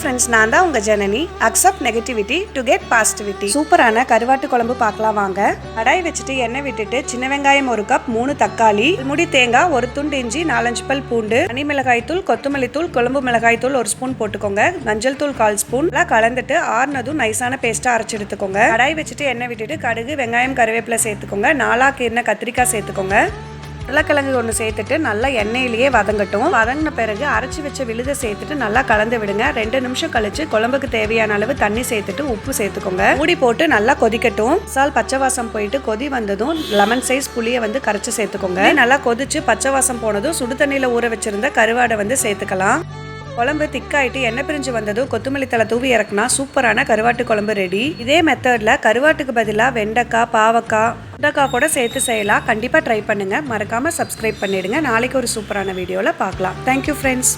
Friends, நான் தான் உங்க Janani. Accept negativity to get positivity. சூப்பரான கருவாட்டு குழம்பு பார்க்கலாம் வாங்க. கடாய் வச்சுட்டு எண்ணெய் விட்டுட்டு சின்ன வெங்காயம் 1 கப், 3 தக்காளி, முடி தேங்காய், 1 துண்டு இஞ்சி, 4-5 பல் பூண்டு, தனி மிளகாய் தூள், கொத்தமல்லி தூள், குழம்பு மிளகாய் தூள் 1 ஸ்பூன் போட்டுக்கோங்க. மஞ்சள் தூள் 1/4 ஸ்பூன். எல்லாம் கலந்துட்டு ஆறுனதும் நைஸான பேஸ்டா அரைச்சு எடுத்துக்கோங்க. கடாய் வச்சுட்டு எண்ணெய் விட்டுட்டு கடுகு, வெங்காயம், கருவேப்பிலை சேர்த்துக்கோங்க. 4 கீறின கத்திரிக்காய் சேர்த்துக்கோங்க. உருளைக்கிழங்கு 1 சேர்த்துட்டு நல்லா எண்ணெயிலேயே வதங்கட்டும். வதங்கின பிறகு அரைச்சி வச்ச விழுதை சேர்த்துட்டு நல்லா கலந்து விடுங்க. 2 நிமிஷம் கழிச்சு குழம்புக்கு தேவையான அளவு தண்ணி சேர்த்துட்டு உப்பு சேர்த்துக்கோங்க. மூடி போட்டு நல்லா கொதிக்கட்டும். சால் பச்சை வாசம் போயிட்டு கொதி வந்ததும் லெமன் சைஸ் புளியை கரைச்சி சேர்த்துக்கோங்க. நல்லா கொதிச்சு பச்சை வாசம் போனதும் சுடு தண்ணியில ஊற வச்சிருந்த கருவாடை சேர்த்துக்கலாம். குழம்பு திக்காயிட்டு எண்ணெய் பிரிஞ்சு வந்ததும் கொத்தமல்லி தழை தூவி இறக்குனா சூப்பரான கருவாட்டு குழம்பு ரெடி. இதே மெத்தட்ல கருவாட்டுக்கு பதிலாக வெண்டைக்காய், பாவக்காய், முட்டைக்காய் கூட சேர்த்து செய்யலாம். கண்டிப்பாக ட்ரை பண்ணுங்க. மறக்காம சப்ஸ்கிரைப் பண்ணிடுங்க. நாளைக்கு ஒரு சூப்பரான வீடியோவில் பார்க்கலாம். Thank you friends.